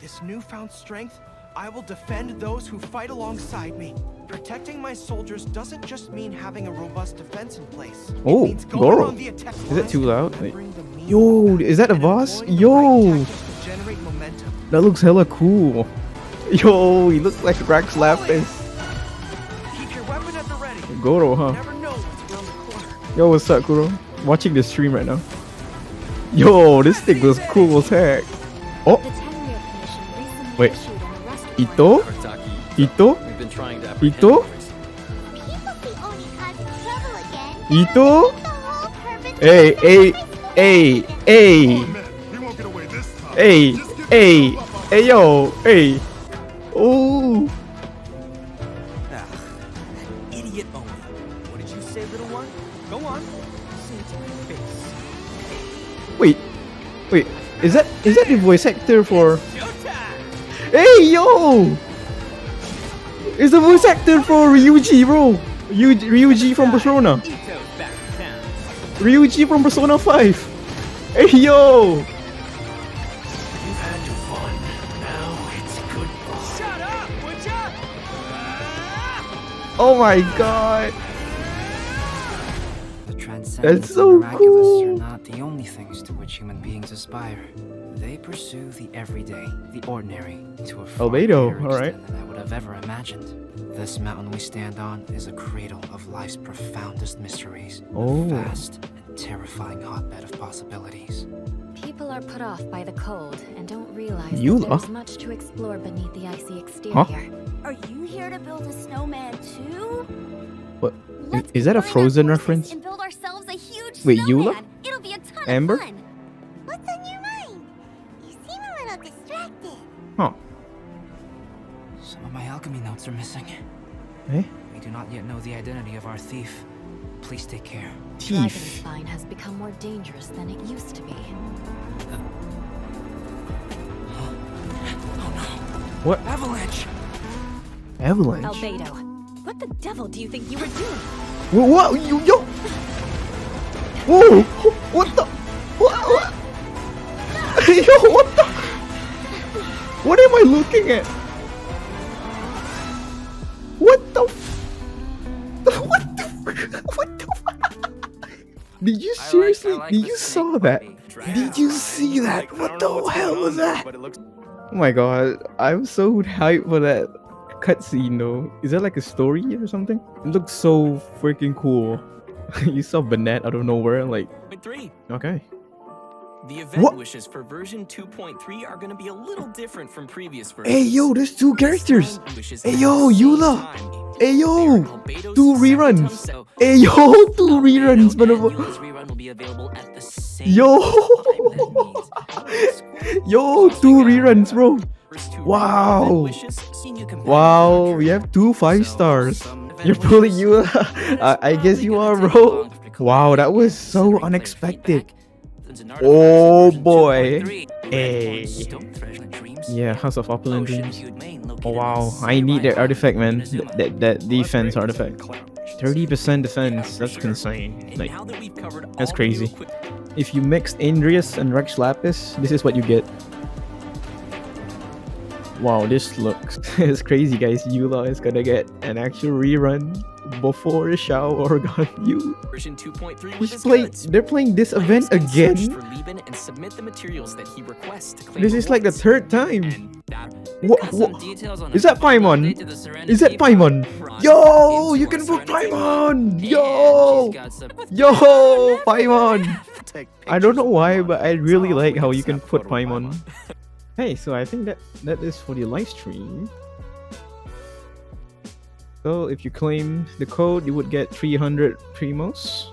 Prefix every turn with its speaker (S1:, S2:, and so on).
S1: this newfound strength, I will defend those who fight alongside me. Protecting my soldiers doesn't just mean having a robust defense in place.
S2: Oh,
S1: It means going
S2: Goro.
S1: on the attack
S2: Is that too
S1: line,
S2: loud? Wait.
S1: remembering the meaning
S2: Yo,
S1: of
S2: is that a
S1: and
S2: boss?
S1: employing the right
S2: Yo,
S1: tactics to generate momentum.
S2: that looks hella cool. Yo, he looks like Rex Lapis.
S1: Keep your weapon at the ready.
S2: Goro, huh?
S1: You never know what's around the corner.
S2: Yo, what's up, Goro? Watching the stream right now. Yo, this thing was cool as heck. Oh,
S3: The 10-year commission recently
S2: wait.
S3: issued an arrest
S2: Ito?
S3: warrant.
S2: Ito?
S4: We've been trying to apprehend
S2: Ito?
S4: others.
S5: People see Oni causing trouble again.
S2: Ito?
S5: The whole purpose
S2: Hey,
S5: of
S2: hey,
S5: the
S2: hey, hey, hey, hey, hey, yo, hey. Oh,
S1: Ah, that idiot Oni. What did you say, little one? Go on. Say it to my face.
S2: wait, is that the voice actor for?
S1: Showtime!
S2: Hey, yo! It's the voice actor for Ryuji, bro. Ryuji from Persona.
S1: Ito's back in town.
S2: Ryuji from Persona 5. Hey, yo!
S1: You've had your fun. Now it's goodbye. Shut up, would ya?
S2: Oh my god.
S6: The transcendent
S2: That's so
S6: and miraculous
S2: cool.
S6: are not the only things to which human beings aspire. They pursue the everyday, the ordinary, to a far
S2: Albedo,
S6: greater
S2: alright.
S6: extent than I would have ever imagined. This mountain we stand on is a cradle of life's profoundest mysteries.
S2: Oh.
S6: A vast and terrifying hotbed of possibilities.
S3: People are put off by the cold and don't realize
S2: Eula.
S3: that there's much to explore beneath the icy exterior.
S2: Huh?
S5: Are you here to build a snowman too?
S2: What?
S5: Let's
S2: Is that a
S5: combine our
S2: Frozen
S5: forces
S2: reference?
S5: And build ourselves a huge
S2: Wait,
S5: snowman.
S2: Eula?
S5: It'll be a ton
S2: Amber?
S5: of fun. What's on your mind? You seem a little distracted.
S2: Huh?
S6: Some of my alchemy notes are missing.
S2: Eh?
S6: We do not yet know the identity of our thief. Please take care.
S2: Teeth.
S3: Dragonspine has become more dangerous than it used to be.
S2: What?
S6: Avalanche!
S2: Avalanche?
S3: Albedo, what the devil do you think you were doing?
S2: What? Yo! Whoa! What the? What? Yo, what the? What am I looking at? What the? What the? What the? Did you seriously? Did you saw that? Did you see that? What the hell was that? Oh my god, I'm so hyped for that cutscene though. Is that like a story or something? It looks so freaking cool. You saw Banette out of nowhere, like,
S7: 3.
S2: okay.
S7: The event
S2: What?
S7: wishes for version 2.3 are going to be a little different from previous versions.
S2: Hey yo, there's two characters!
S7: This time, wishes
S2: Hey
S7: at
S2: yo,
S7: the same
S2: Eula!
S7: time.
S2: Hey
S7: They
S2: yo!
S7: are Albedo's
S2: Two
S7: second
S2: reruns!
S7: Toso.
S2: Hey yo, two reruns,
S7: Albedo and
S2: motherfucker!
S7: Eula's rerun will be available at the same
S2: Yo!
S7: time. That means
S2: Yo, two reruns, bro!
S7: first two
S2: Wow.
S7: event wishes, seen you compare
S2: Wow,
S7: them
S2: we have two 5 stars.
S7: some event
S2: You're pulling
S7: wishes,
S2: you.
S7: that's
S2: I guess
S7: probably
S2: you
S7: gonna
S2: are,
S7: take
S2: bro.
S7: long to
S2: Wow, that was
S7: collect,
S2: so
S7: considering player
S2: unexpected.
S7: feedback. Since an
S2: Oh,
S7: artifact in version
S2: boy.
S7: 2.3,
S2: Hey.
S7: Red Stone Treasure Dreams,
S2: Yeah, House of Opulent
S7: Ocean
S2: Dreams.
S7: Hued Main
S2: Oh
S7: located
S2: wow,
S7: in
S2: I need that
S7: Samurai
S2: artifact, man.
S7: Island, Inazuma.
S2: That defense artifact. 30% defense. That's insane.
S7: And
S2: Like,
S7: now that we've covered all
S2: that's
S7: the
S2: crazy.
S7: new equip-
S2: if you mixed Andreas and Rex Lapis, this is what you get. Wow, this looks it's crazy, guys. Eula is gonna get an actual rerun before Xiao Oregon. You,
S7: version 2.3 with
S2: he's
S7: his
S2: playing.
S7: goods.
S2: They're playing this
S7: Players
S2: event
S7: can search
S2: again.
S7: for Lieben and submit the materials that he requests to claim
S2: This is like the
S7: rewards.
S2: 3rd time.
S7: And that-
S2: What? Is that Paimon? Is that Paimon? Yo, you can put Paimon. Yo, yo, Paimon. I don't know why, but I really like how you can put Paimon. Hey, so I think that is for the live stream. So if you claim the code, you would get 300 primos.